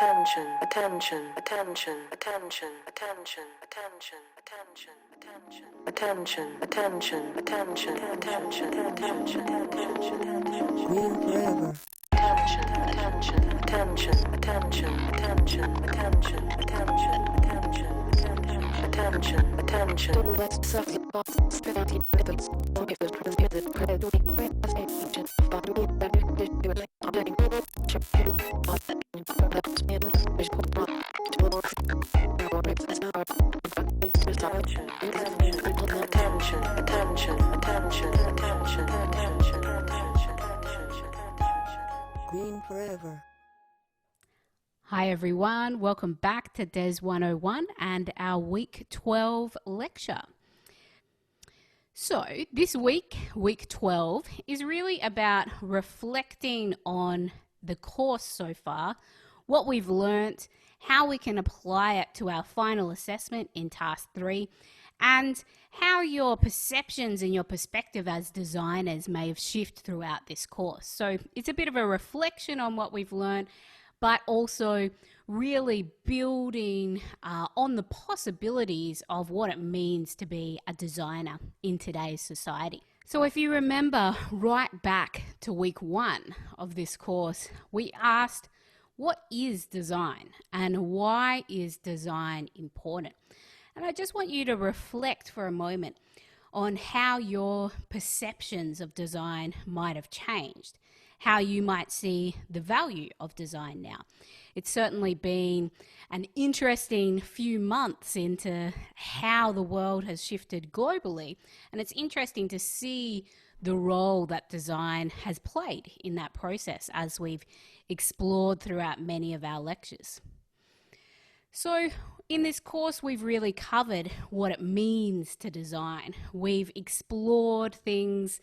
attention, attention, attention, attention, attention, attention, attention, attention, attention, attention, attention, attention, attention, attention, attention. Green forever. Attention, attention, attention, attention, attention, attention, attention, attention, attention, attention, Green forever. Hi everyone, welcome back to DES101 and our week 12 lecture. So this week, week 12, is really about reflecting on the course so far, what we've learnt, how we can apply it to our final assessment in task 3, and how your perceptions and your perspective as designers may have shifted throughout this course. So it's a bit of a reflection on what we've learned, but also really building on the possibilities of what it means to be a designer in today's society. So if you remember right back to week 1 of this course, we asked, what is design and why is design important? And I just want you to reflect for a moment on how your perceptions of design might have changed, how you might see the value of design now. It's certainly been an interesting few months into how the world has shifted globally, and it's interesting to see the role that design has played in that process as we've explored throughout many of our lectures. So in this course, we've really covered what it means to design. We've explored things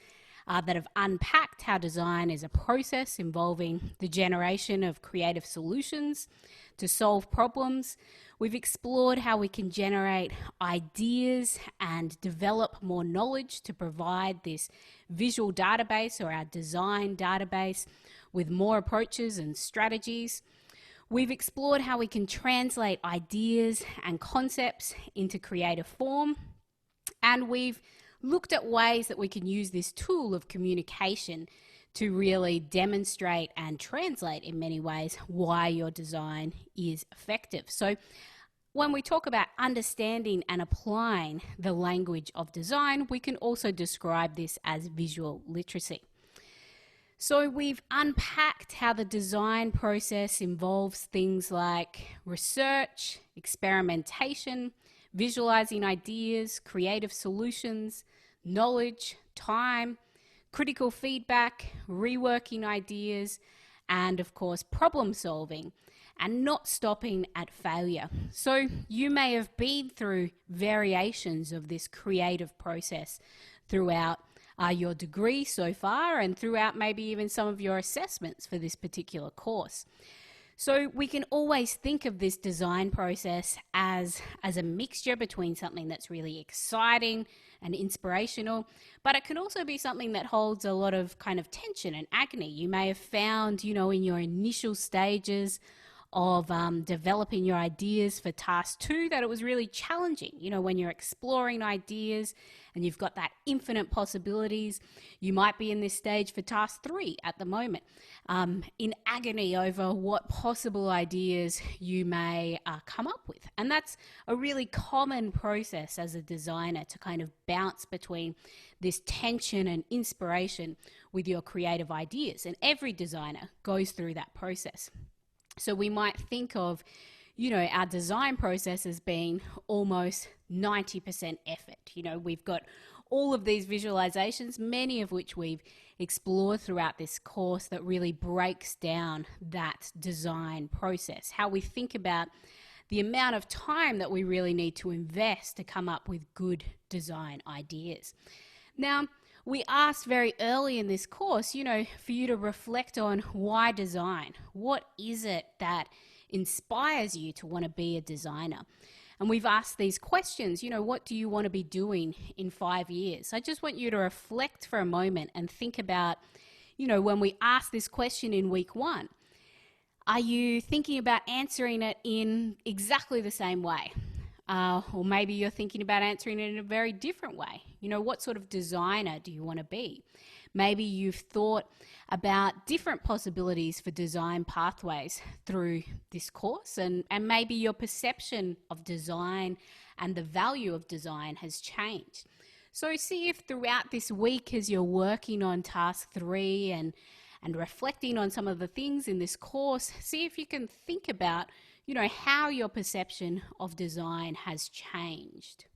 that have unpacked how design is a process involving the generation of creative solutions to solve problems. We've explored how we can generate ideas and develop more knowledge to provide this visual database or our design database with more approaches and strategies. We've explored how we can translate ideas and concepts into creative form, and we've looked at ways that we can use this tool of communication to really demonstrate and translate in many ways why your design is effective. So when we talk about understanding and applying the language of design, we can also describe this as visual literacy. So we've unpacked how the design process involves things like research, experimentation, visualizing ideas, creative solutions, knowledge, time, critical feedback, reworking ideas, and of course problem solving, and not stopping at failure. So you may have been through variations of this creative process throughout your degree so far and throughout maybe even some of your assessments for this particular course. So we can always think of this design process as a mixture between something that's really exciting and inspirational, but it can also be something that holds a lot of kind of tension and agony. You may have found, in your initial stages of developing your ideas for task 2 that it was really challenging. When you're exploring ideas and you've got that infinite possibilities, you might be in this stage for task 3 at the moment, in agony over what possible ideas you may come up with. And that's a really common process as a designer, to kind of bounce between this tension and inspiration with your creative ideas. And every designer goes through that process. So we might think of, our design process as being almost 90% effort. We've got all of these visualizations, many of which we've explored throughout this course, that really breaks down that design process, how we think about the amount of time that we really need to invest to come up with good design ideas. Now, we asked very early in this course, for you to reflect on why design. What is it that inspires you to want to be a designer? And we've asked these questions, what do you want to be doing in 5 years? I just want you to reflect for a moment and think about, when we asked this question in week 1, Are you thinking about answering it in exactly the same way? Or maybe you're thinking about answering it in a very different way. What sort of designer do you want to be? Maybe you've thought about different possibilities for design pathways through this course, and maybe your perception of design and the value of design has changed. So see if throughout this week, as you're working on task 3 and reflecting on some of the things in this course, see if you can think about, how your perception of design has changed.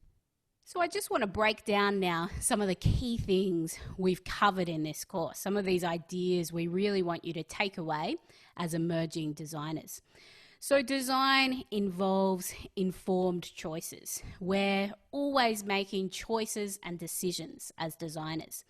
So I just want to break down now some of the key things we've covered in this course, some of these ideas we really want you to take away as emerging designers. So design involves informed choices. We're always making choices and decisions as designers.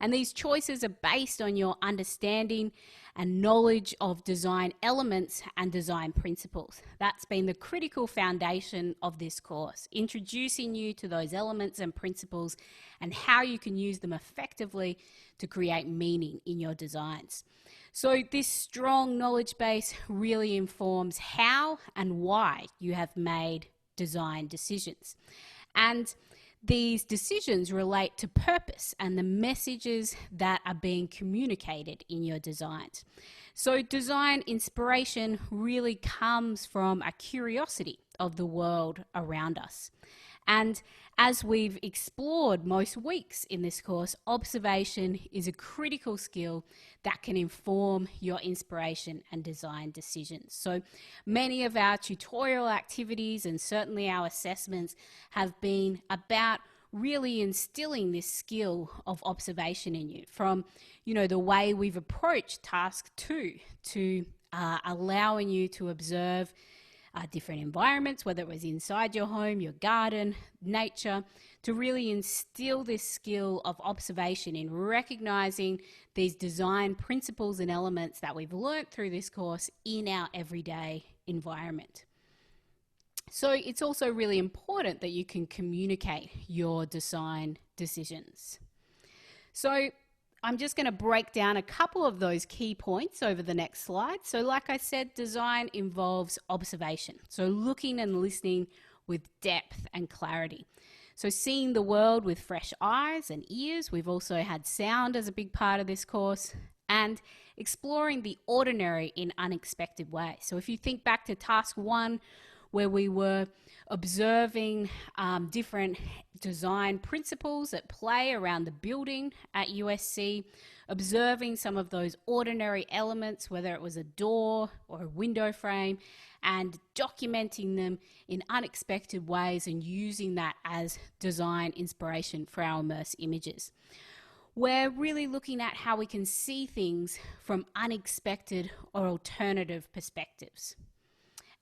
And these choices are based on your understanding and knowledge of design elements and design principles. That's been the critical foundation of this course, introducing you to those elements and principles and how you can use them effectively to create meaning in your designs. So this strong knowledge base really informs how and why you have made design decisions. And these decisions relate to purpose and the messages that are being communicated in your designs. So design inspiration really comes from a curiosity of the world around us. And as we've explored most weeks in this course, observation is a critical skill that can inform your inspiration and design decisions. So many of our tutorial activities and certainly our assessments have been about really instilling this skill of observation in you, from the way we've approached task 2 to allowing you to observe different environments, whether it was inside your home, your garden, nature, to really instill this skill of observation in recognizing these design principles and elements that we've learnt through this course in our everyday environment. So it's also really important that you can communicate your design decisions. So I'm just going to break down a couple of those key points over the next slide. So like I said, design involves observation. So looking and listening with depth and clarity. So seeing the world with fresh eyes and ears. We've also had sound as a big part of this course. And exploring the ordinary in unexpected ways. So if you think back to task 1, where we were observing different design principles at play around the building at USC, observing some of those ordinary elements, whether it was a door or a window frame, and documenting them in unexpected ways and using that as design inspiration for our immerse images. We're really looking at how we can see things from unexpected or alternative perspectives,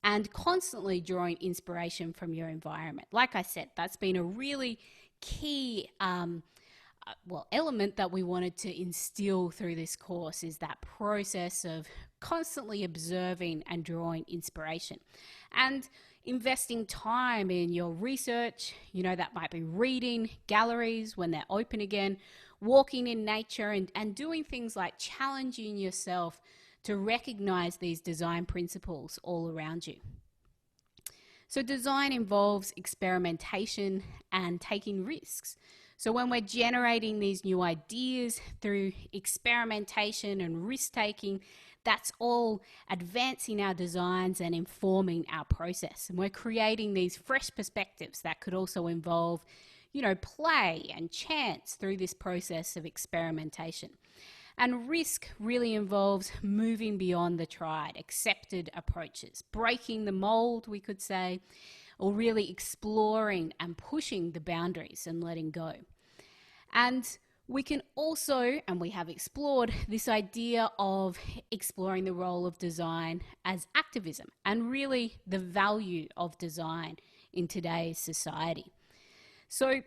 and constantly drawing inspiration from your environment. Like I said, that's been a really key element that we wanted to instill through this course, is that process of constantly observing and drawing inspiration. And investing time in your research, that might be reading galleries when they're open again, walking in nature, and doing things like challenging yourself to recognize these design principles all around you. So design involves experimentation and taking risks. So when we're generating these new ideas through experimentation and risk-taking, that's all advancing our designs and informing our process. And we're creating these fresh perspectives that could also involve, play and chance through this process of experimentation. And risk really involves moving beyond the tried, accepted approaches, breaking the mold, we could say, or really exploring and pushing the boundaries and letting go. And we can also, and we have explored, this idea of exploring the role of design as activism and really the value of design in today's society. So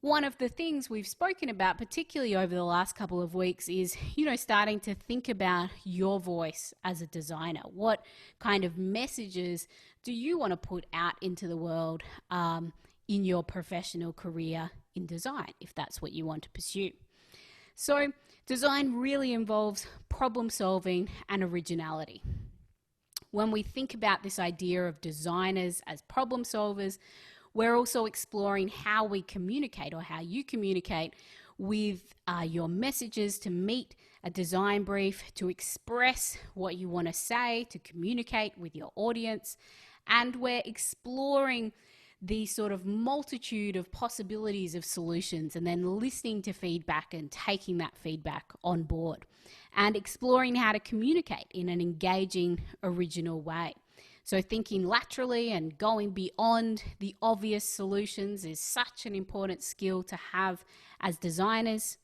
one of the things we've spoken about, particularly over the last couple of weeks, is, starting to think about your voice as a designer. What kind of messages do you want to put out into the world in your professional career in design, if that's what you want to pursue? So design really involves problem solving and originality. when we think about this idea of designers as problem solvers, we're also exploring how we communicate, or how you communicate with your messages to meet a design brief, to express what you want to say, to communicate with your audience. And we're exploring the sort of multitude of possibilities of solutions, and then listening to feedback and taking that feedback on board, and exploring how to communicate in an engaging, original way. So thinking laterally and going beyond the obvious solutions is such an important skill to have as designers.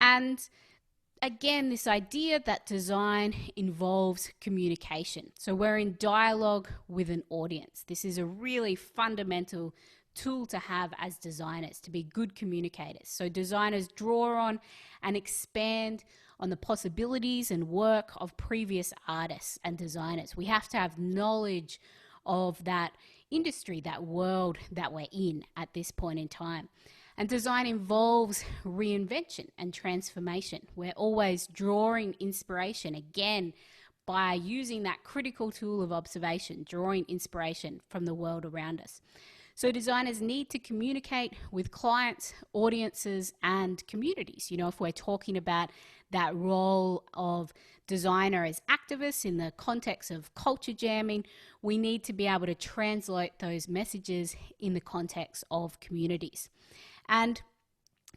And again, this idea that design involves communication. So we're in dialogue with an audience. This is a really fundamental tool to have as designers, to be good communicators. So designers draw on and expand on the possibilities and work of previous artists and designers. We have to have knowledge of that industry, that world that we're in at this point in time. And design involves reinvention and transformation. We're always drawing inspiration, again, by using that critical tool of observation, drawing inspiration from the world around us. So designers need to communicate with clients, audiences, and communities. You know, if we're talking about that role of designer as activists in the context of culture jamming, we need to be able to translate those messages in the context of communities. And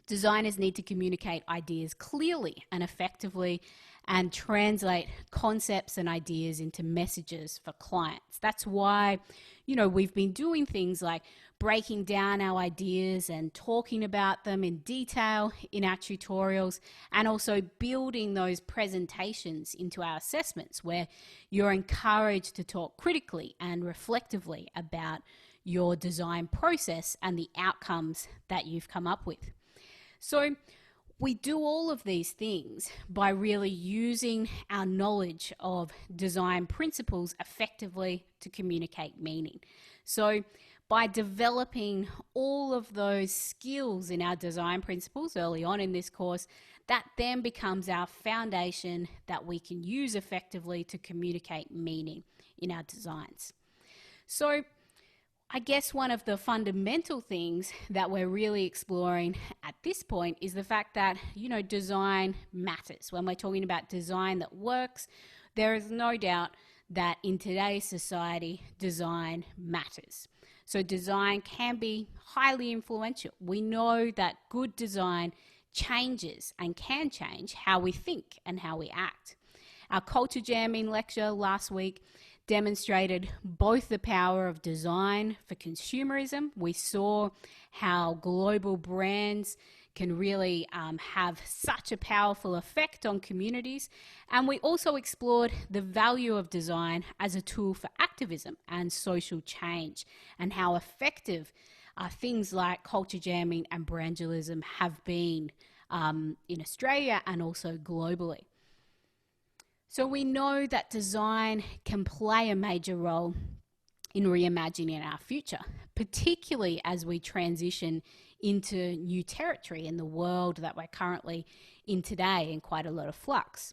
designers need to communicate ideas clearly and effectively, and translate concepts and ideas into messages for clients. That's why, you know, we've been doing things like breaking down our ideas and talking about them in detail in our tutorials, and also building those presentations into our assessments, where you're encouraged to talk critically and reflectively about your design process and the outcomes that you've come up with. So we do all of these things by really using our knowledge of design principles effectively to communicate meaning. So by developing all of those skills in our design principles early on in this course, that then becomes our foundation that we can use effectively to communicate meaning in our designs. So I guess one of the fundamental things that we're really exploring at this point is the fact that, you know, design matters. When we're talking about design that works, there is no doubt that in today's society, design matters. So design can be highly influential. We know that good design changes and can change how we think and how we act. Our culture jamming lecture last week demonstrated both the power of design for consumerism. We saw how global brands can really have such a powerful effect on communities. And we also explored the value of design as a tool for activism and social change, and how effective things like culture jamming and brandualism have been in Australia and also globally. So we know that design can play a major role in reimagining our future, particularly as we transition into new territory in the world that we're currently in today, in quite a lot of flux.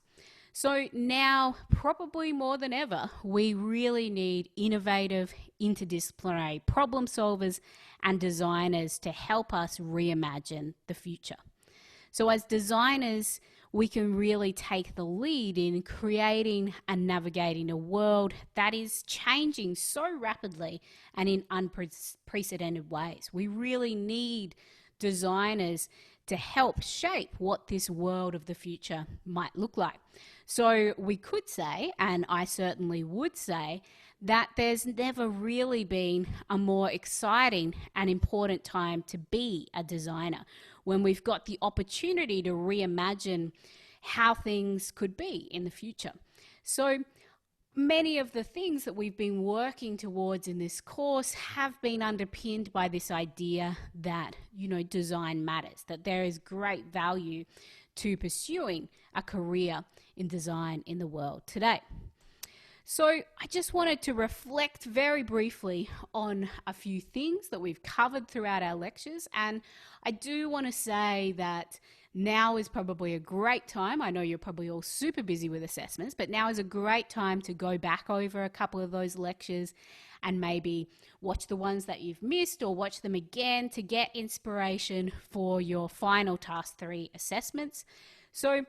So now, probably more than ever, we really need innovative, interdisciplinary problem solvers and designers to help us reimagine the future. So as designers, we can really take the lead in creating and navigating a world that is changing so rapidly and in unprecedented ways. We really need designers to help shape what this world of the future might look like. So we could say, and I certainly would say, that there's never really been a more exciting and important time to be a designer, when we've got the opportunity to reimagine how things could be in the future. So many of the things that we've been working towards in this course have been underpinned by this idea that, you know, design matters, that there is great value to pursuing a career in design in the world today. So I just wanted to reflect very briefly on a few things that we've covered throughout our lectures, and I do want to say that now is probably a great time. I know you're probably all super busy with assessments, but now is a great time to go back over a couple of those lectures and maybe watch the ones that you've missed or watch them again to get inspiration for your final Task 3 assessments. So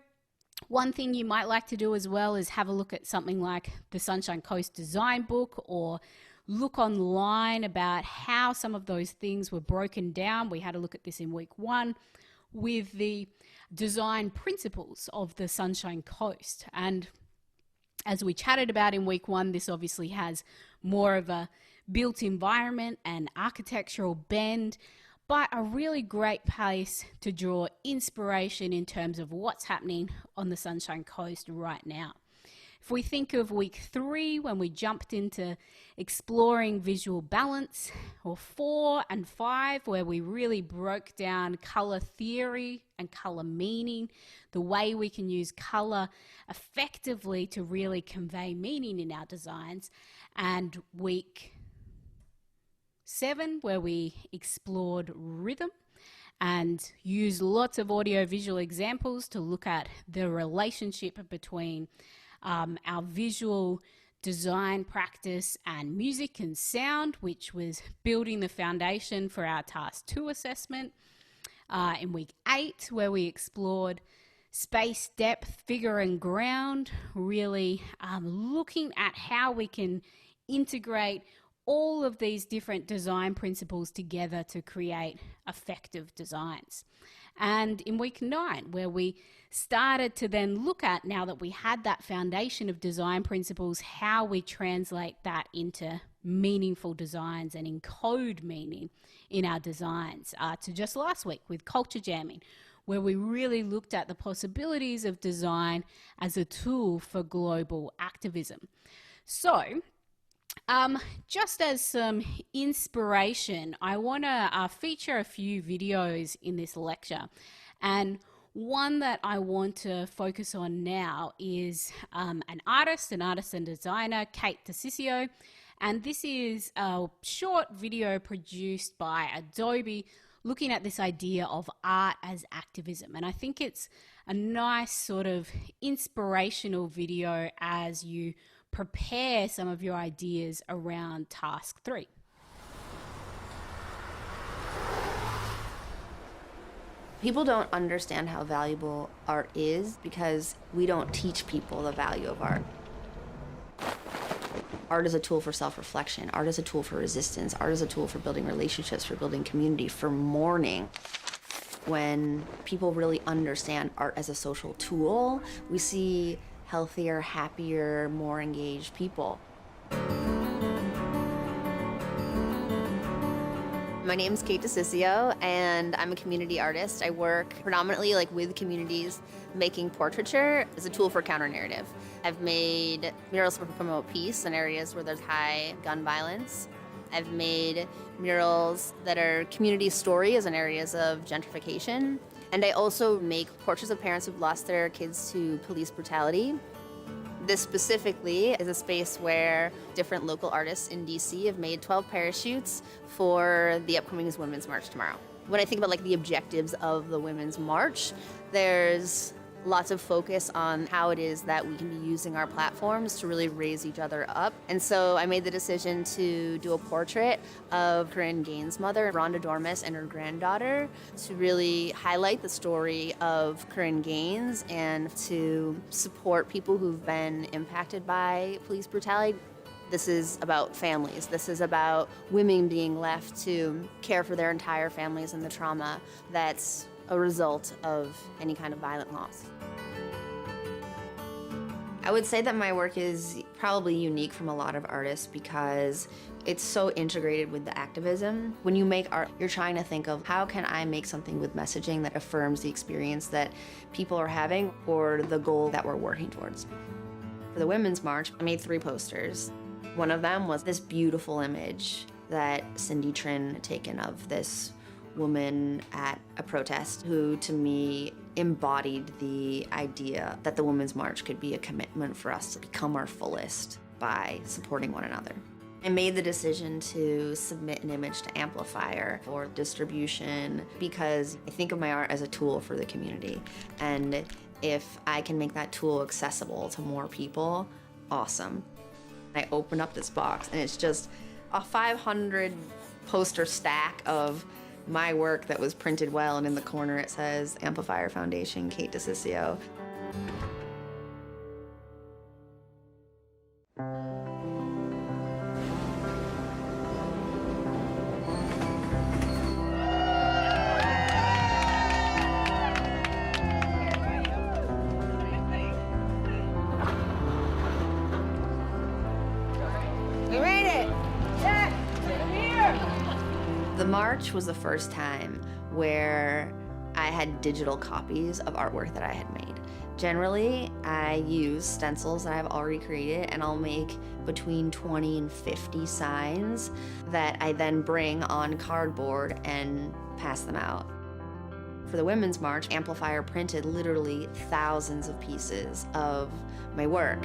one thing you might like to do as well is have a look at something like the Sunshine Coast design book, or look online about how some of those things were broken down. We had a look at this in week 1 with the design principles of the Sunshine Coast. And as we chatted about in week 1, this obviously has more of a built environment and architectural bend, but a really great place to draw inspiration in terms of what's happening on the Sunshine Coast right now. If we think of week 3, when we jumped into exploring visual balance, or 4 and 5, where we really broke down color theory and color meaning, the way we can use color effectively to really convey meaning in our designs, and week 7, where we explored rhythm and used lots of audio-visual examples to look at the relationship between our visual design practice and music and sound, which was building the foundation for our Task 2 assessment. In week 8, where we explored space, depth, figure and ground, really looking at how we can integrate all of these different design principles together to create effective designs. And in week 9, where we started to then look at, now that we had that foundation of design principles, how we translate that into meaningful designs and encode meaning in our designs, to just last week with culture jamming, where we really looked at the possibilities of design as a tool for global activism. So just as some inspiration, I want to feature a few videos in this lecture. And one that I want to focus on now is an artist and designer, Kate DeCiccio. And this is a short video produced by Adobe looking at this idea of art as activism. And I think it's a nice sort of inspirational video as you prepare some of your ideas around Task 3. People don't understand how valuable art is because we don't teach people the value of art. Art is a tool for self-reflection. Art is a tool for resistance. Art is a tool for building relationships, for building community, for mourning. When people really understand art as a social tool, we see healthier, happier, more engaged people. My name's Kate DeCiccio, and I'm a community artist. I work predominantly with communities, making portraiture as a tool for counter-narrative. I've made murals to promote peace in areas where there's high gun violence. I've made murals that are community stories in areas of gentrification. And I also make portraits of parents who've lost their kids to police brutality. This specifically is a space where different local artists in DC have made 12 parachutes for the upcoming Women's March tomorrow. When I think about the objectives of the Women's March, there's lots of focus on how it is that we can be using our platforms to really raise each other up. And so I made the decision to do a portrait of Corinne Gaines' mother, Rhonda Dormis, and her granddaughter, to really highlight the story of Corinne Gaines and to support people who've been impacted by police brutality. This is about families. This is about women being left to care for their entire families and the trauma that's a result of any kind of violent loss. I would say that my work is probably unique from a lot of artists because it's so integrated with the activism. When you make art, you're trying to think of how can I make something with messaging that affirms the experience that people are having or the goal that we're working towards. For the Women's March, I made 3 posters. One of them was this beautiful image that Cindy Trin had taken of this woman at a protest who, to me, embodied the idea that the Women's March could be a commitment for us to become our fullest by supporting one another. I made the decision to submit an image to Amplifier for distribution because I think of my art as a tool for the community. And if I can make that tool accessible to more people, awesome. I opened up this box and it's just a 500 poster stack of my work that was printed well, and in the corner it says Amplifier Foundation, Kate DeCiccio. We made it! Yes! We're here! The march was the first time where I had digital copies of artwork that I had made. Generally, I use stencils that I've already created, and I'll make between 20 and 50 signs that I then bring on cardboard and pass them out. For the Women's March, Amplifier printed literally thousands of pieces of my work.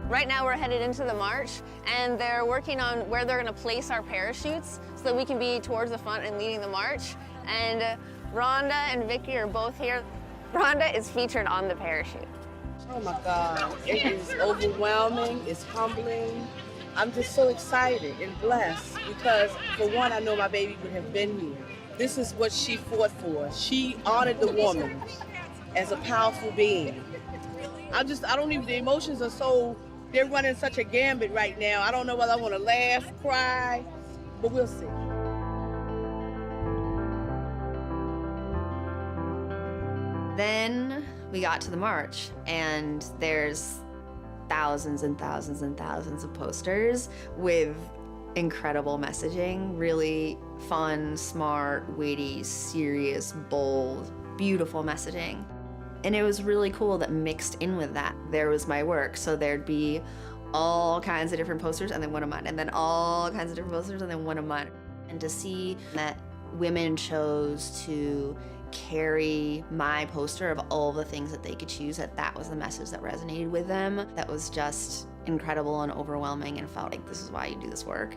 Right now we're headed into the march, and they're working on where they're gonna place our parachutes so that we can be towards the front and leading the march. And Rhonda and Vicky are both here. Rhonda is featured on the parachute. Oh my God, it is overwhelming, it's humbling. I'm just so excited and blessed because for one, I know my baby would have been here. This is what she fought for. She honored the woman as a powerful being. The emotions are so, they're running such a gambit right now. I don't know whether I want to laugh, cry, but we'll see. Then we got to the march, and there's thousands and thousands and thousands of posters with incredible messaging, really fun, smart, witty, serious, bold, beautiful messaging. And it was really cool that mixed in with that, there was my work. So there'd be all kinds of different posters and then one of mine, and then all kinds of different posters and then one of mine. And to see that women chose to carry my poster of all the things that they could choose, that was the message that resonated with them, that was just incredible and overwhelming, and felt like this is why you do this work.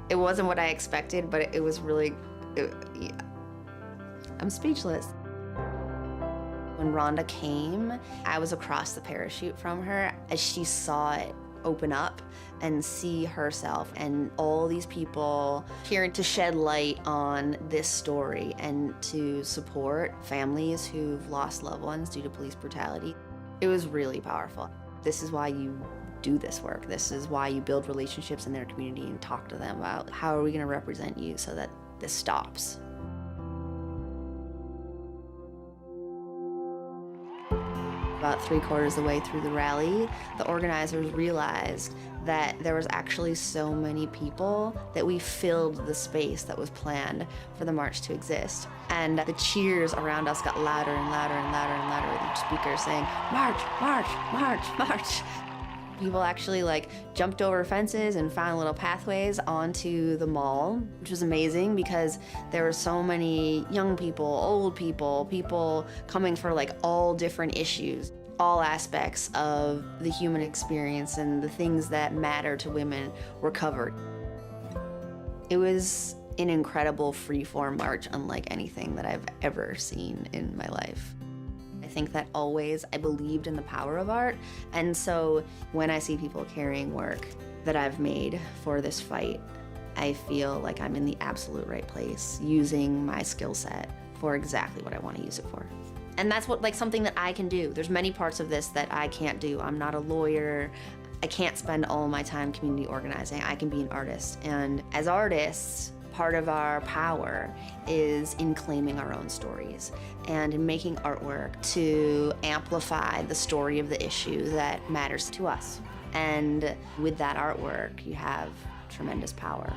It wasn't what I expected, but it was really, yeah. I'm speechless. When Rhonda came, I was across the parachute from her as she saw it open up and see herself and all these people here to shed light on this story and to support families who've lost loved ones due to police brutality. It was really powerful. This is why you do this work. This is why you build relationships in their community and talk to them about how are we going to represent you so that this stops. About 3/4 of the way through the rally, the organizers realized that there was actually so many people that we filled the space that was planned for the march to exist. And the cheers around us got louder and louder and louder and louder with each speaker saying, "March, march, march, march." People actually jumped over fences and found little pathways onto the mall, which was amazing because there were so many young people, old people, people coming for all different issues. All aspects of the human experience and the things that matter to women were covered. It was an incredible free-form march, unlike anything that I've ever seen in my life. I think that always I believed in the power of art, and so when I see people carrying work that I've made for this fight, I feel like I'm in the absolute right place, using my skill set for exactly what I want to use it for. And that's something that I can do. There's many parts of this that I can't do. I'm not a lawyer. I can't spend all my time community organizing. I can be an artist. And as artists, part of our power is in claiming our own stories and in making artwork to amplify the story of the issue that matters to us. And with that artwork, you have tremendous power.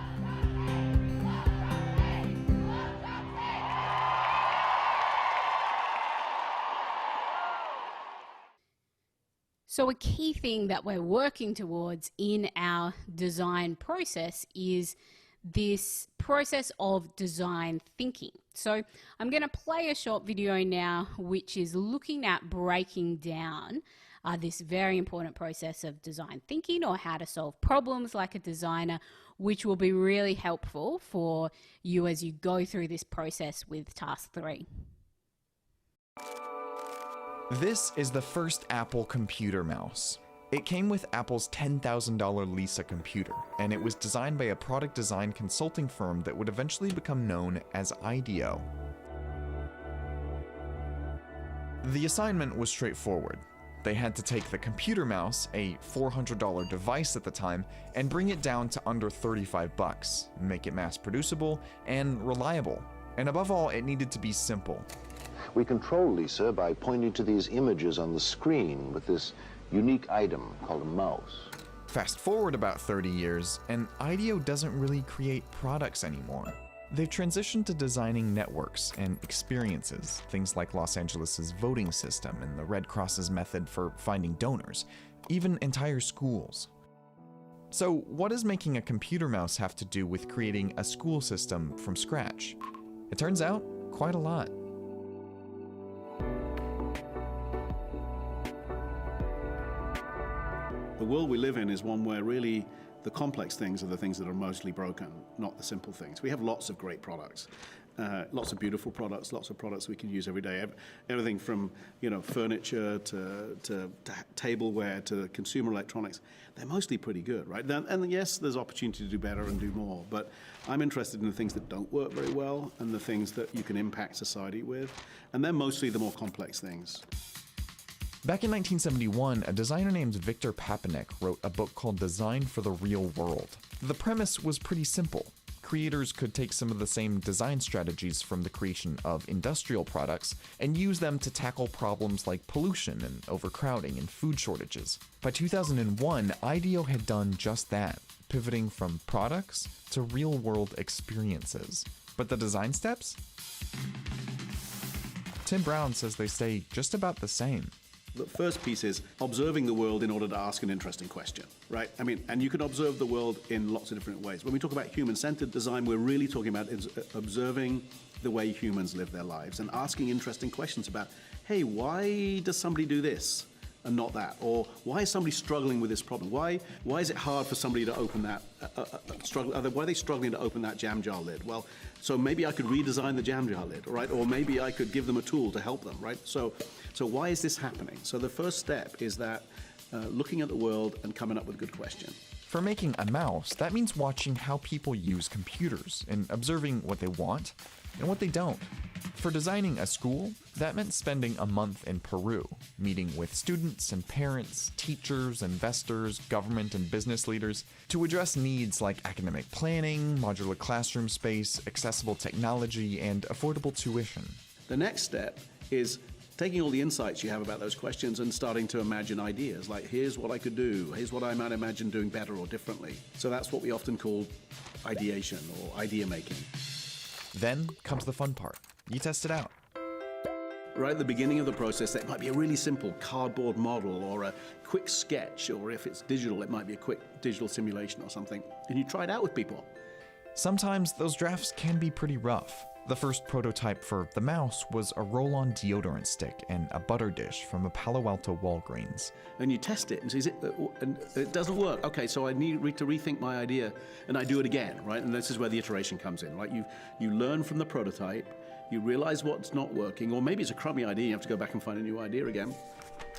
So a key thing that we're working towards in our design process is this process of design thinking. So I'm going to play a short video now which is looking at breaking down this very important process of design thinking, or how to solve problems like a designer, which will be really helpful for you as you go through this process with task 3. This is the first Apple computer mouse. It came with Apple's $10,000 Lisa computer, and it was designed by a product design consulting firm that would eventually become known as IDEO. The assignment was straightforward. They had to take the computer mouse, a $400 device at the time, and bring it down to under $35, make it mass producible and reliable. And above all, it needed to be simple. We control Lisa by pointing to these images on the screen with this unique item called a mouse. Fast forward about 30 years, and IDEO doesn't really create products anymore. They've transitioned to designing networks and experiences, things like Los Angeles' voting system and the Red Cross's method for finding donors, even entire schools. So what does making a computer mouse have to do with creating a school system from scratch? It turns out, quite a lot. The world we live in is one where really the complex things are the things that are mostly broken, not the simple things. We have lots of great products, lots of beautiful products, lots of products we can use every day. Everything from furniture to tableware to consumer electronics. They're mostly pretty good, right? And yes, there's opportunity to do better and do more, but I'm interested in the things that don't work very well and the things that you can impact society with, and they're mostly the more complex things. Back in 1971, a designer named Victor Papanek wrote a book called Design for the Real World. The premise was pretty simple. Creators could take some of the same design strategies from the creation of industrial products and use them to tackle problems like pollution and overcrowding and food shortages. By 2001, IDEO had done just that, pivoting from products to real-world experiences. But the design steps? Tim Brown says they stay just about the same. The first piece is observing the world in order to ask an interesting question, right? I mean, and you can observe the world in lots of different ways. When we talk about human-centered design, we're really talking about observing the way humans live their lives and asking interesting questions about, hey, why does somebody do this and not that? Or why is somebody struggling with this problem? Why is it hard for somebody to open that, why are they struggling to open that jam jar lid? Well, so maybe I could redesign the jam jar lid, right? Or maybe I could give them a tool to help them, right? So why is this happening? So the first step is that looking at the world and coming up with a good question. For making a mouse, that means watching how people use computers and observing what they want and what they don't. For designing a school, that meant spending a month in Peru, meeting with students and parents, teachers, investors, government and business leaders to address needs like academic planning, modular classroom space, accessible technology, and affordable tuition. The next step is taking all the insights you have about those questions and starting to imagine ideas, like here's what I could do, here's what I might imagine doing better or differently. So that's what we often call ideation or idea making. Then comes the fun part. You test it out. Right at the beginning of the process, that might be a really simple cardboard model or a quick sketch, or if it's digital, it might be a quick digital simulation or something. And you try it out with people. Sometimes those drafts can be pretty rough. The first prototype for the mouse was a roll-on deodorant stick and a butter dish from a Palo Alto Walgreens. And you test it and see, and it doesn't work. Okay, so I need to rethink my idea, and I do it again, right? And this is where the iteration comes in, right? You learn from the prototype, you realize what's not working, or maybe it's a crummy idea, you have to go back and find a new idea again.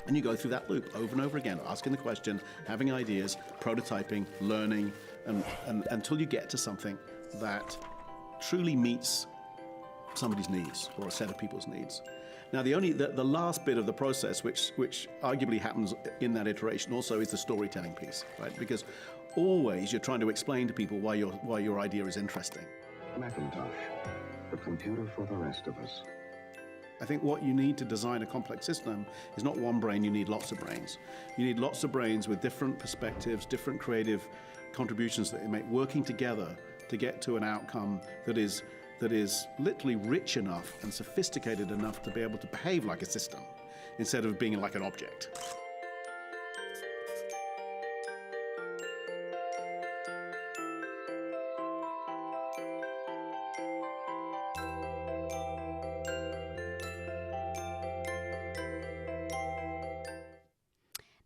And you go through that loop over and over again, asking the question, having ideas, prototyping, learning, and until you get to something that truly meets somebody's needs or a set of people's needs. Now, the last bit of the process, which arguably happens in that iteration also, is the storytelling piece, right? Because always you're trying to explain to people why your idea is interesting. Macintosh, the computer for the rest of us. I think what you need to design a complex system is not one brain, you need lots of brains. You need lots of brains with different perspectives, different creative contributions that they make, working together to get to an outcome that is literally rich enough and sophisticated enough to be able to behave like a system instead of being like an object.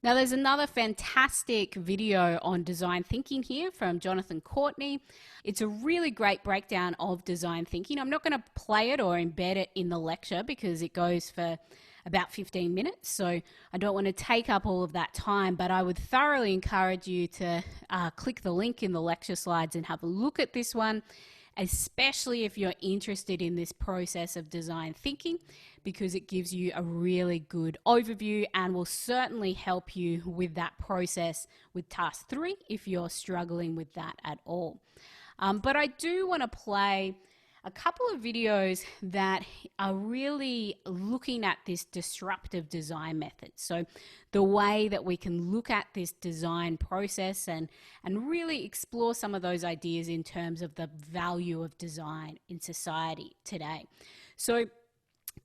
Now, there's another fantastic video on design thinking here from Jonathan Courtney. It's a really great breakdown of design thinking. I'm not going to play it or embed it in the lecture because it goes for about 15 minutes, so I don't want to take up all of that time, but I would thoroughly encourage you to click the link in the lecture slides and have a look at this one, especially if you're interested in this process of design thinking, because it gives you a really good overview and will certainly help you with that process with task 3 if you're struggling with that at all. But I do want to play a couple of videos that are really looking at this disruptive design method. So the way that we can look at this design process and really explore some of those ideas in terms of the value of design in society today. So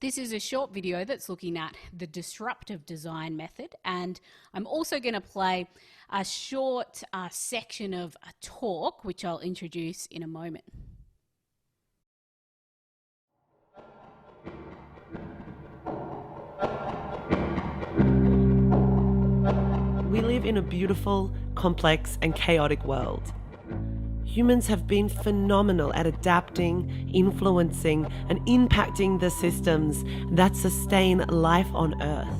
this is a short video that's looking at the disruptive design method, and I'm also going to play a short section of a talk, which I'll introduce in a moment. We live in a beautiful, complex, and chaotic world. Humans have been phenomenal at adapting, influencing, and impacting the systems that sustain life on Earth.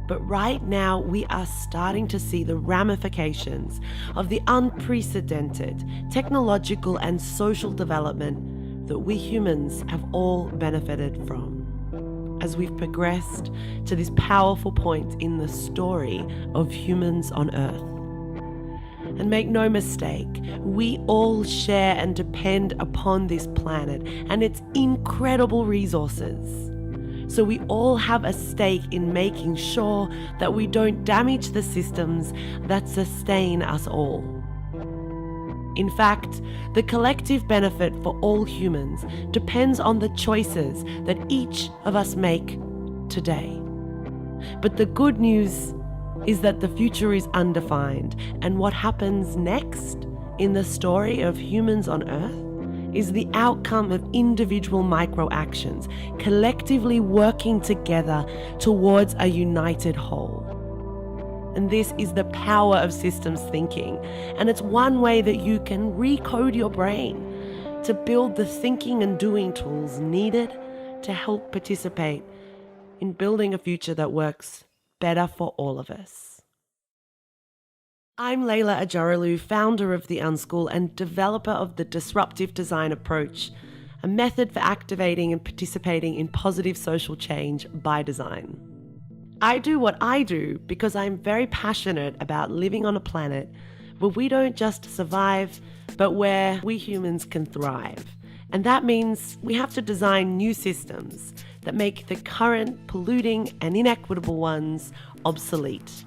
But right now, we are starting to see the ramifications of the unprecedented technological and social development that we humans have all benefited from, as we've progressed to this powerful point in the story of humans on Earth. And make no mistake, we all share and depend upon this planet and its incredible resources. So we all have a stake in making sure that we don't damage the systems that sustain us all. In fact, the collective benefit for all humans depends on the choices that each of us make today. But the good news is that the future is undefined, and what happens next in the story of humans on Earth is the outcome of individual micro-actions collectively working together towards a united whole. And this is the power of systems thinking, and it's one way that you can recode your brain to build the thinking and doing tools needed to help participate in building a future that works better for all of us. I'm Layla Ajarolu, founder of The Unschool and developer of the Disruptive Design Approach, a method for activating and participating in positive social change by design. I do what I do because I'm very passionate about living on a planet where we don't just survive, but where we humans can thrive. And that means we have to design new systems that make the current polluting and inequitable ones obsolete.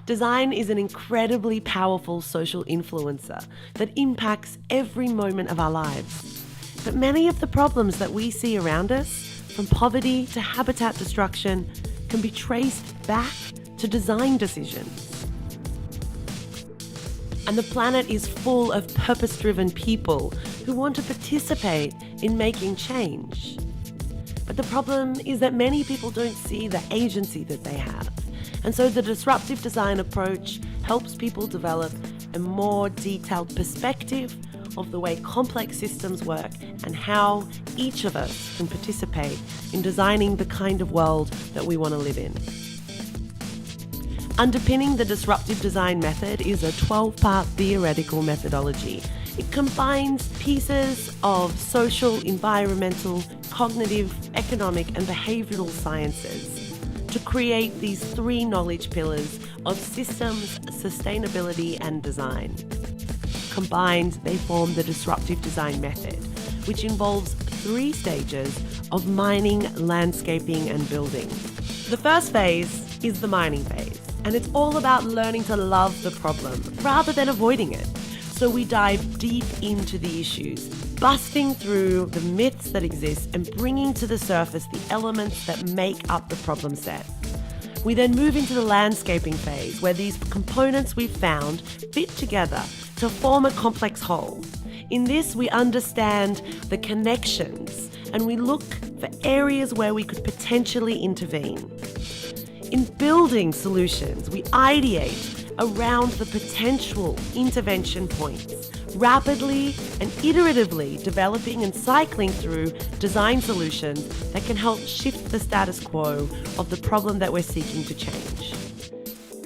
Design is an incredibly powerful social influencer that impacts every moment of our lives. But many of the problems that we see around us, from poverty to habitat destruction, can be traced back to design decisions. And the planet is full of purpose-driven people who want to participate in making change. But the problem is that many people don't see the agency that they have. And so the disruptive design approach helps people develop a more detailed perspective of the way complex systems work and how each of us can participate in designing the kind of world that we want to live in. Underpinning the disruptive design method is a 12-part theoretical methodology. It combines pieces of social, environmental, cognitive, economic, and behavioral sciences to create these 3 knowledge pillars of systems, sustainability, and design. Combined, they form the disruptive design method, which involves 3 stages of mining, landscaping, and building. The first phase is the mining phase, and it's all about learning to love the problem rather than avoiding it. So we dive deep into the issues, busting through the myths that exist and bringing to the surface the elements that make up the problem set. We then move into the landscaping phase, where these components we've found fit together to form a complex whole. In this, we understand the connections and we look for areas where we could potentially intervene. In building solutions, we ideate around the potential intervention points, rapidly and iteratively developing and cycling through design solutions that can help shift the status quo of the problem that we're seeking to change.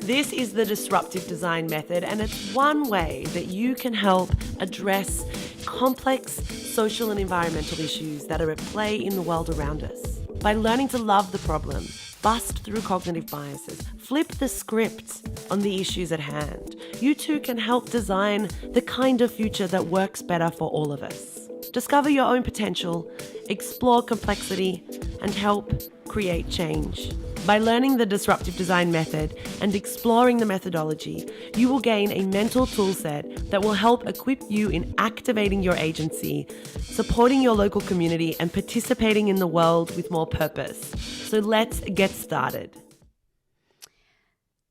This is the disruptive design method, and it's one way that you can help address complex social and environmental issues that are at play in the world around us. By learning to love the problem, bust through cognitive biases, flip the script on the issues at hand, you too can help design the kind of future that works better for all of us. Discover your own potential, explore complexity, and help create change. By learning the disruptive design method and exploring the methodology, you will gain a mental toolset that will help equip you in activating your agency, supporting your local community, and participating in the world with more purpose. So let's get started.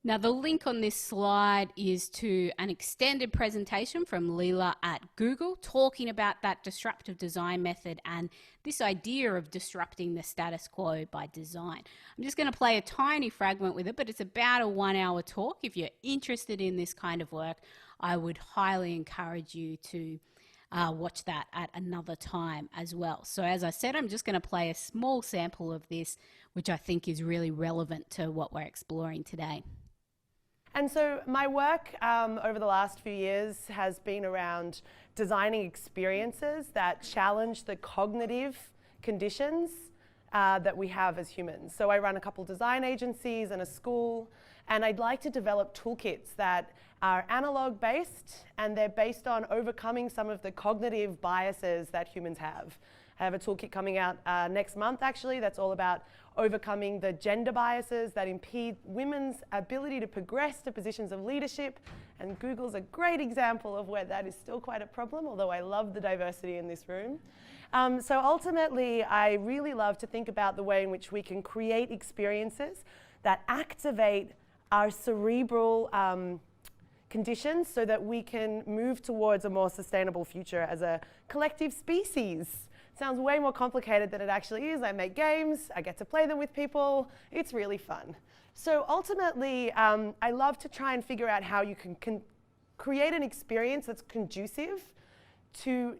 Now, the link on this slide is to an extended presentation from Leela at Google talking about that disruptive design method and this idea of disrupting the status quo by design. I'm just going to play a tiny fragment with it, but it's about a 1 hour talk. If you're interested in this kind of work, I would highly encourage you to watch that at another time as well. So as I said, I'm just going to play a small sample of this, which I think is really relevant to what we're exploring today. And so my work over the last few years has been around designing experiences that challenge the cognitive conditions that we have as humans. So I run a couple design agencies and a school, and I'd like to develop toolkits that are analog based, and they're based on overcoming some of the cognitive biases that humans have. I have a toolkit coming out next month actually that's all about overcoming the gender biases that impede women's ability to progress to positions of leadership, and Google's a great example of where that is still quite a problem, although I love the diversity in this room. So ultimately, I really love to think about the way in which we can create experiences that activate our cerebral conditions so that we can move towards a more sustainable future as a collective species. Sounds way more complicated than it actually is. I make games, I get to play them with people, it's really fun. So ultimately, I love to try and figure out how you can create an experience that's conducive to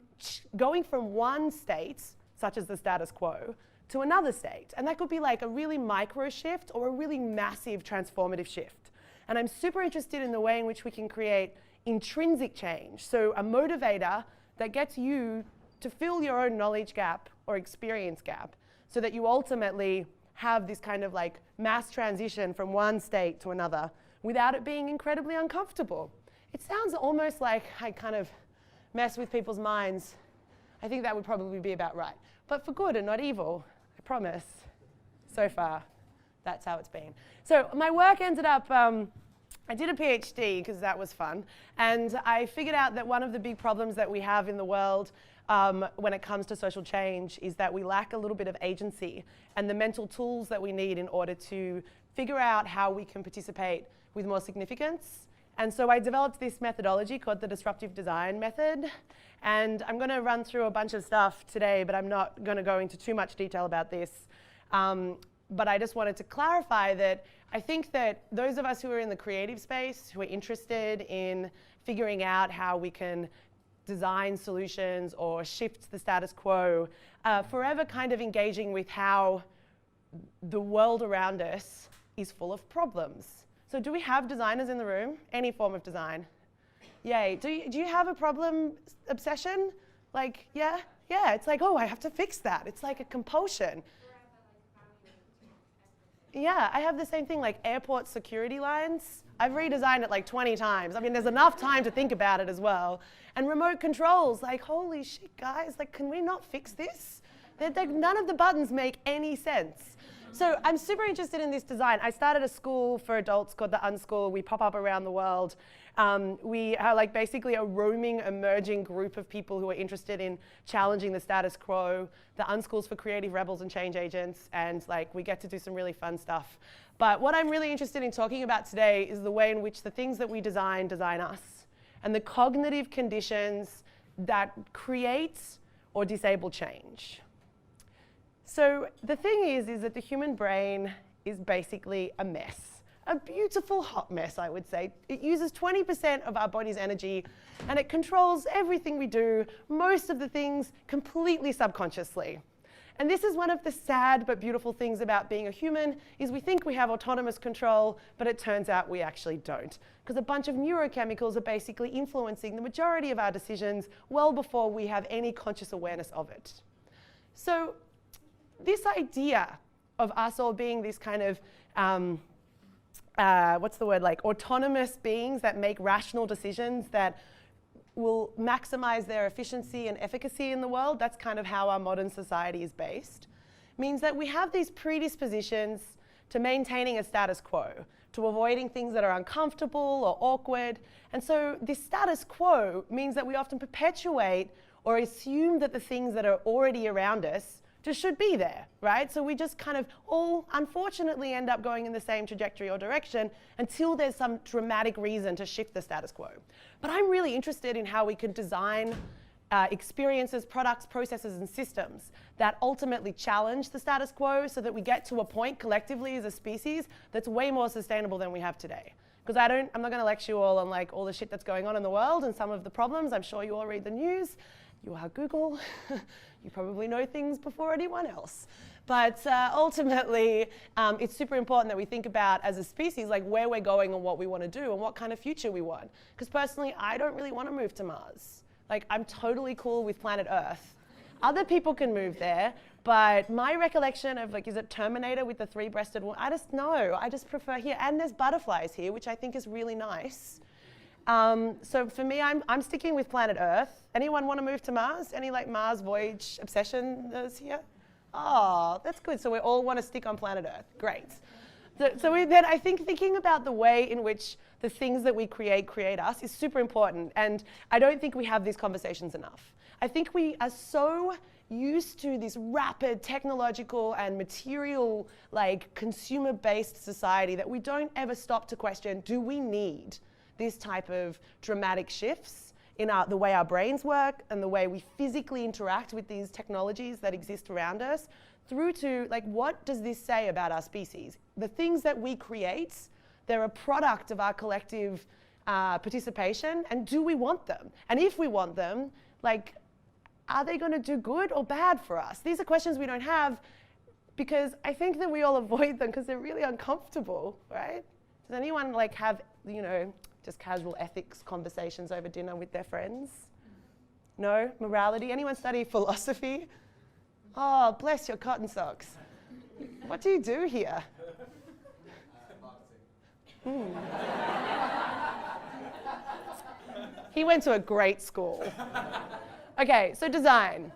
going from one state, such as the status quo, to another state. And that could be like a really micro shift or a really massive transformative shift. And I'm super interested in the way in which we can create intrinsic change. So a motivator that gets you to fill your own knowledge gap or experience gap so that you ultimately have this kind of like mass transition from one state to another without it being incredibly uncomfortable. It sounds almost like I kind of mess with people's minds. I think that would probably be about right. But for good and not evil, I promise. So far, that's how it's been. So my work ended up, I did a PhD because that was fun, and I figured out that one of the big problems that we have in the world when it comes to social change is that we lack a little bit of agency and the mental tools that we need in order to figure out how we can participate with more significance. And so I developed this methodology called the disruptive design method, and I'm going to run through a bunch of stuff today, but I'm not going to go into too much detail about this. But I just wanted to clarify that I think that those of us who are in the creative space, who are interested in figuring out how we can design solutions or shift the status quo, forever kind of engaging with how the world around us is full of problems. So do we have designers in the room? Any form of design? Yay. Do you have a problem obsession? Like, yeah? Yeah, it's like, oh, I have to fix that. It's like a compulsion. Yeah, I have the same thing, like airport security lines. I've redesigned it like 20 times. I mean, there's enough time to think about it as well. And remote controls, like, holy shit, guys, like, can we not fix this? None of the buttons make any sense. So I'm super interested in this design. I started a school for adults called the Unschool. We pop up around the world. We are like basically a roaming, emerging group of people who are interested in challenging the status quo. The Unschool's for creative rebels and change agents, and like we get to do some really fun stuff. But what I'm really interested in talking about today is the way in which the things that we design us, and the cognitive conditions that create or disable change. So the thing is that the human brain is basically a mess. A beautiful hot mess, I would say. It uses 20% of our body's energy, and it controls everything we do, most of the things completely subconsciously. And this is one of the sad but beautiful things about being a human, is we think we have autonomous control, but it turns out we actually don't. Because a bunch of neurochemicals are basically influencing the majority of our decisions well before we have any conscious awareness of it. So this idea of us all being this kind of, like autonomous beings that make rational decisions that will maximize their efficiency and efficacy in the world, that's kind of how our modern society is based, means that we have these predispositions to maintaining a status quo, to avoiding things that are uncomfortable or awkward. And so this status quo means that we often perpetuate or assume that the things that are already around us just should be there, right? So we just kind of all unfortunately end up going in the same trajectory or direction until there's some dramatic reason to shift the status quo. But I'm really interested in how we can design experiences, products, processes, and systems that ultimately challenge the status quo so that we get to a point collectively as a species that's way more sustainable than we have today. Because I'm not going to lecture you all on like all the shit that's going on in the world and some of the problems. I'm sure you all read the news. You are Google. You probably know things before anyone else. But ultimately, it's super important that we think about as a species like where we're going and what we want to do and what kind of future we want. Because personally, I don't really want to move to Mars. Like, I'm totally cool with planet Earth. Other people can move there, but my recollection of like, is it Terminator with the three-breasted woman? I just prefer here. And there's butterflies here, which I think is really nice. So for me, I'm sticking with planet Earth. Anyone want to move to Mars? Any like Mars voyage obsessioners here? Oh, that's good. So we all want to stick on planet Earth. Great. Then I think thinking about the way in which the things that we create us is super important. And I don't think we have these conversations enough. I think we are so used to this rapid technological and material, like consumer-based society that we don't ever stop to question, do we need this type of dramatic shifts in the way our brains work and the way we physically interact with these technologies that exist around us, through to like, what does this say about our species? The things that we create, they're a product of our collective participation, and do we want them? And if we want them, like, are they going to do good or bad for us? These are questions we don't have because I think that we all avoid them because they're really uncomfortable, right? Does anyone like have, just casual ethics conversations over dinner with their friends? No? Morality? Anyone study philosophy? Oh, bless your cotton socks. What do you do here? He went to a great school. Okay, so design.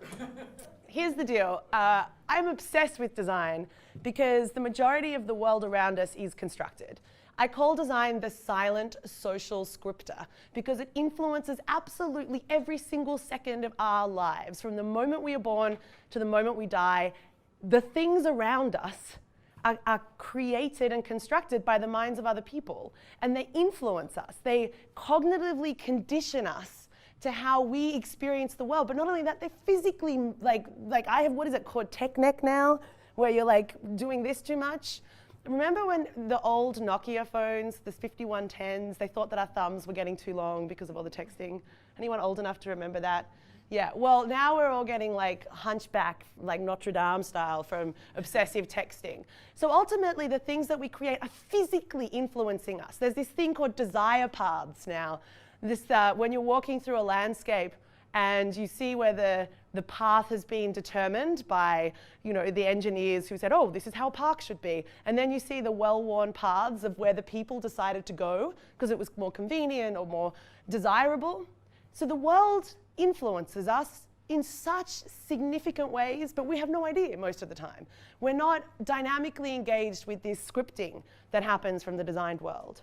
Here's the deal. I'm obsessed with design because the majority of the world around us is constructed. I call design the silent social scripter because it influences absolutely every single second of our lives. From the moment we are born to the moment we die, the things around us are created and constructed by the minds of other people. And they influence us. They cognitively condition us to how we experience the world. But not only that, they physically, like I have, what is it called, tech neck now, where you're like doing this too much. Remember when the old Nokia phones, the 5110s, they thought that our thumbs were getting too long because of all the texting? Anyone old enough to remember that? Yeah, well, now we're all getting like hunchback, like Notre Dame style from obsessive texting. So ultimately, the things that we create are physically influencing us. There's this thing called desire paths now. This, when you're walking through a landscape and you see where the path has been determined by, the engineers who said, oh, this is how a park should be. And then you see the well-worn paths of where the people decided to go because it was more convenient or more desirable. So the world influences us in such significant ways, but we have no idea most of the time. We're not dynamically engaged with this scripting that happens from the designed world.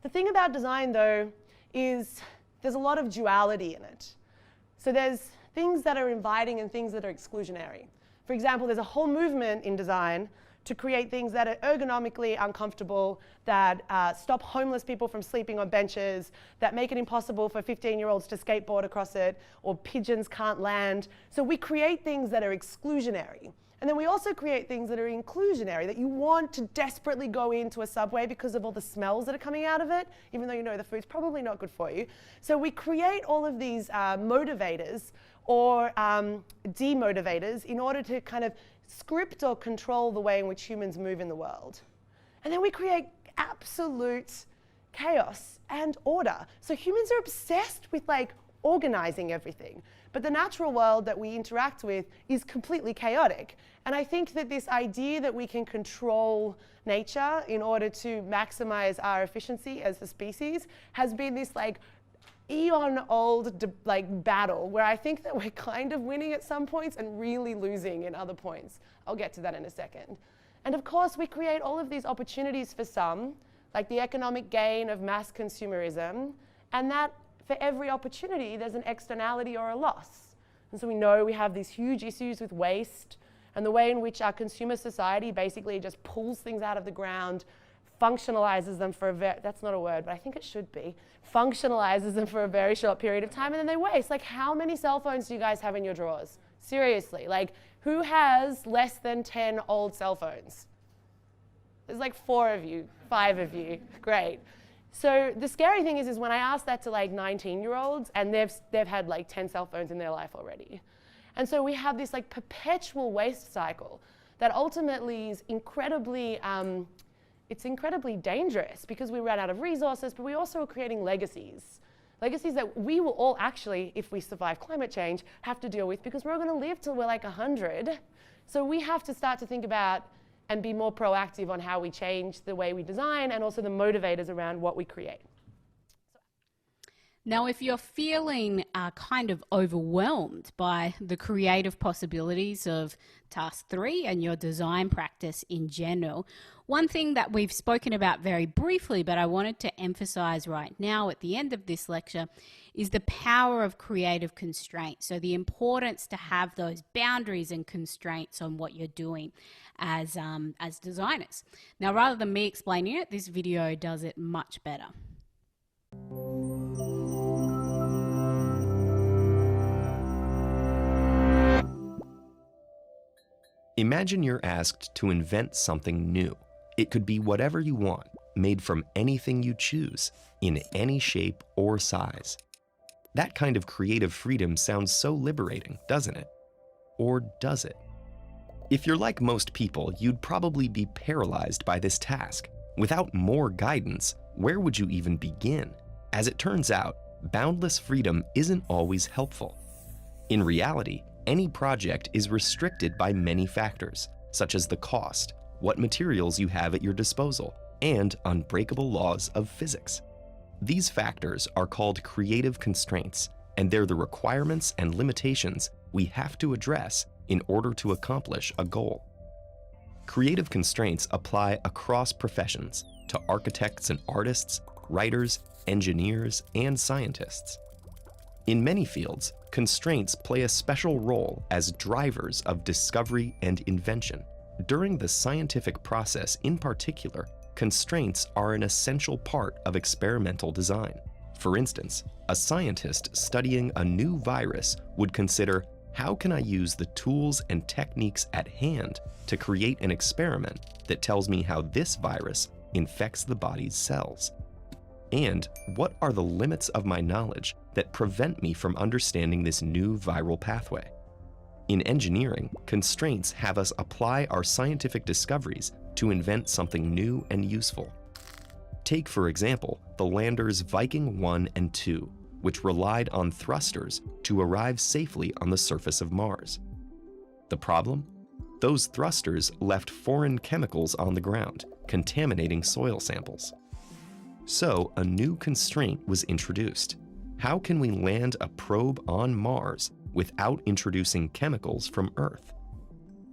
The thing about design, though, is there's a lot of duality in it. So there's things that are inviting and things that are exclusionary. For example, there's a whole movement in design to create things that are ergonomically uncomfortable, that stop homeless people from sleeping on benches, that make it impossible for 15-year-olds to skateboard across it, or pigeons can't land. So we create things that are exclusionary. And then we also create things that are inclusionary, that you want to desperately go into a subway because of all the smells that are coming out of it, even though you know the food's probably not good for you. So we create all of these motivators or demotivators in order to kind of script or control the way in which humans move in the world. And then we create absolute chaos and order. So humans are obsessed with like organizing everything. But the natural world that we interact with is completely chaotic. And I think that this idea that we can control nature in order to maximize our efficiency as a species has been this like eon-old battle where I think that we're kind of winning at some points and really losing in other points. I'll get to that in a second. And of course, we create all of these opportunities for some, like the economic gain of mass consumerism, and that for every opportunity, there's an externality or a loss. And so we know we have these huge issues with waste and the way in which our consumer society basically just pulls things out of the ground, functionalizes them for that's not a word, but I think it should be, functionalizes them for a very short period of time, and then they waste. Like, how many cell phones do you guys have in your drawers? Seriously, like, who has less than 10 old cell phones? There's like 4 of you, 5 of you, great. So the scary thing is when I ask that to like 19-year-olds, and they've had like 10 cell phones in their life already. And so we have this like perpetual waste cycle that ultimately is incredibly, it's incredibly dangerous because we run out of resources, but we also are creating legacies. Legacies that we will all actually, if we survive climate change, have to deal with because we're going to live till we're like 100. So we have to start to think about and be more proactive on how we change the way we design and also the motivators around what we create. Now, if you're feeling kind of overwhelmed by the creative possibilities of Task 3 and your design practice in general, one thing that we've spoken about very briefly, but I wanted to emphasize right now at the end of this lecture, is the power of creative constraint. So the importance to have those boundaries and constraints on what you're doing as designers. Now, rather than me explaining it, this video does it much better. Imagine you're asked to invent something new. It could be whatever you want, made from anything you choose, in any shape or size. That kind of creative freedom sounds so liberating, doesn't it? Or does it? If you're like most people, you'd probably be paralyzed by this task. Without more guidance, where would you even begin? As it turns out, boundless freedom isn't always helpful. In reality, any project is restricted by many factors, such as the cost, what materials you have at your disposal, and unbreakable laws of physics. These factors are called creative constraints, and they're the requirements and limitations we have to address in order to accomplish a goal. Creative constraints apply across professions to architects and artists, writers, engineers, and scientists. In many fields, constraints play a special role as drivers of discovery and invention. During the scientific process in particular, constraints are an essential part of experimental design. For instance, a scientist studying a new virus would consider, how can I use the tools and techniques at hand to create an experiment that tells me how this virus infects the body's cells? And what are the limits of my knowledge that prevent me from understanding this new viral pathway? In engineering, constraints have us apply our scientific discoveries to invent something new and useful. Take, for example, the landers Viking 1 and 2, which relied on thrusters to arrive safely on the surface of Mars. The problem? Those thrusters left foreign chemicals on the ground, contaminating soil samples. So a new constraint was introduced. How can we land a probe on Mars without introducing chemicals from Earth?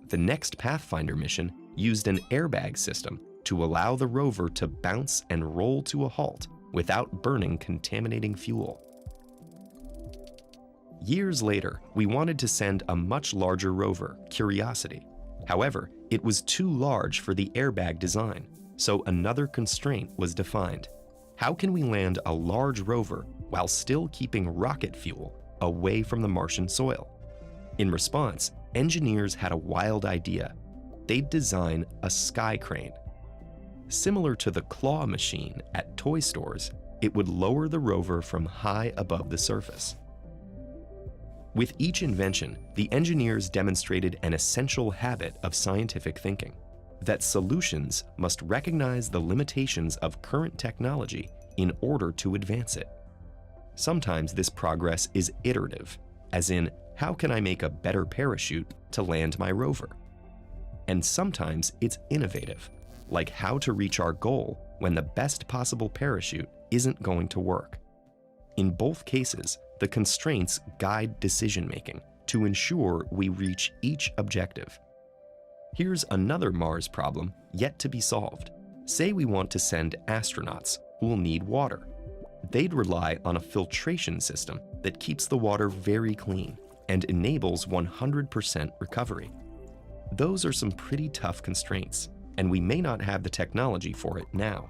The next Pathfinder mission used an airbag system to allow the rover to bounce and roll to a halt without burning contaminating fuel. Years later, we wanted to send a much larger rover, Curiosity. However, it was too large for the airbag design, so another constraint was defined. How can we land a large rover while still keeping rocket fuel away from the Martian soil? In response, engineers had a wild idea. They'd design a sky crane. Similar to the claw machine at toy stores, it would lower the rover from high above the surface. With each invention, the engineers demonstrated an essential habit of scientific thinking, that solutions must recognize the limitations of current technology in order to advance it. Sometimes this progress is iterative, as in, how can I make a better parachute to land my rover? And sometimes it's innovative, like how to reach our goal when the best possible parachute isn't going to work. In both cases, the constraints guide decision-making to ensure we reach each objective. Here's another Mars problem yet to be solved. Say we want to send astronauts who will need water. They'd rely on a filtration system that keeps the water very clean and enables 100% recovery. Those are some pretty tough constraints, and we may not have the technology for it now.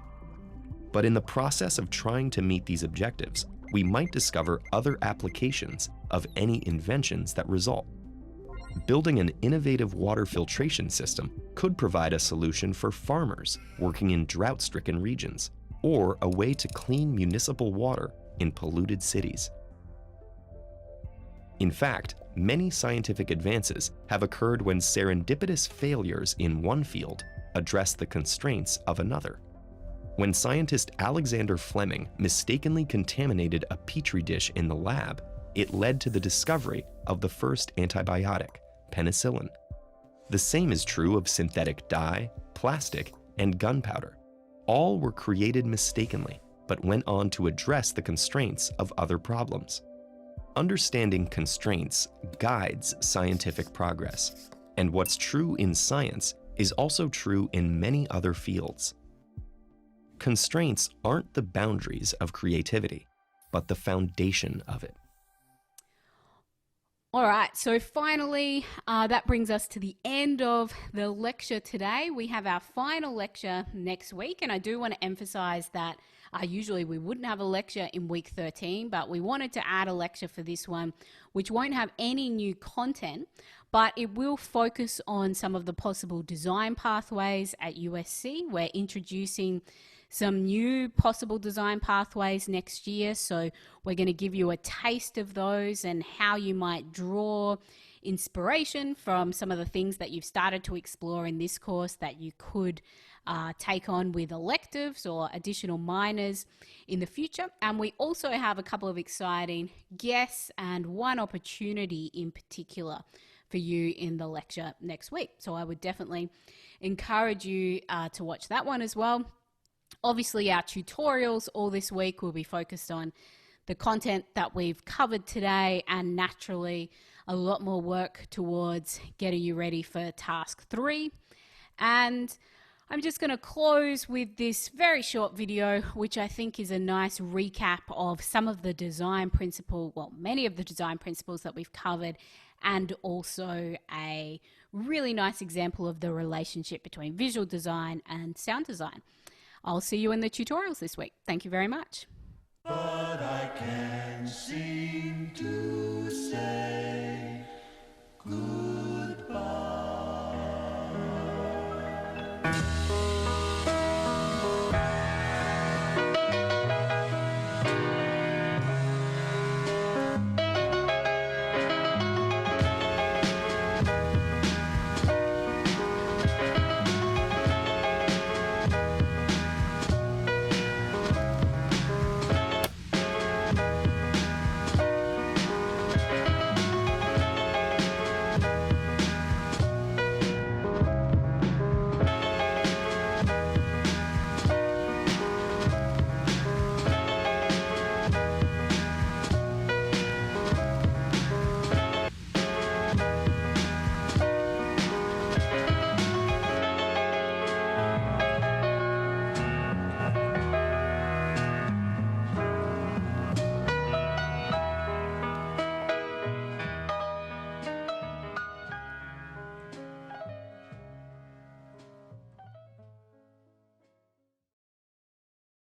But in the process of trying to meet these objectives, we might discover other applications of any inventions that result. Building an innovative water filtration system could provide a solution for farmers working in drought-stricken regions, or a way to clean municipal water in polluted cities. In fact, many scientific advances have occurred when serendipitous failures in one field address the constraints of another. When scientist Alexander Fleming mistakenly contaminated a petri dish in the lab, it led to the discovery of the first antibiotic, penicillin. The same is true of synthetic dye, plastic, and gunpowder. All were created mistakenly, but went on to address the constraints of other problems. Understanding constraints guides scientific progress, and what's true in science is also true in many other fields. Constraints aren't the boundaries of creativity, but the foundation of it. All right, so finally, that brings us to the end of the lecture today. We have our final lecture next week, and I do want to emphasize that usually we wouldn't have a lecture in week 13, but we wanted to add a lecture for this one, which won't have any new content, but it will focus on some of the possible design pathways at USC. We're introducing some new possible design pathways next year, so we're going to give you a taste of those and how you might draw inspiration from some of the things that you've started to explore in this course that you could take on with electives or additional minors in the future. And we also have a couple of exciting guests and one opportunity in particular for you in the lecture next week. So I would definitely encourage you to watch that one as well. Obviously, our tutorials all this week will be focused on the content that we've covered today, and naturally a lot more work towards getting you ready for task 3. And I'm just going to close with this very short video, which I think is a nice recap of some of the design principles, well, many of the design principles that we've covered, and also a really nice example of the relationship between visual design and sound design. I'll see you in the tutorials this week. Thank you very much. But I can't seem to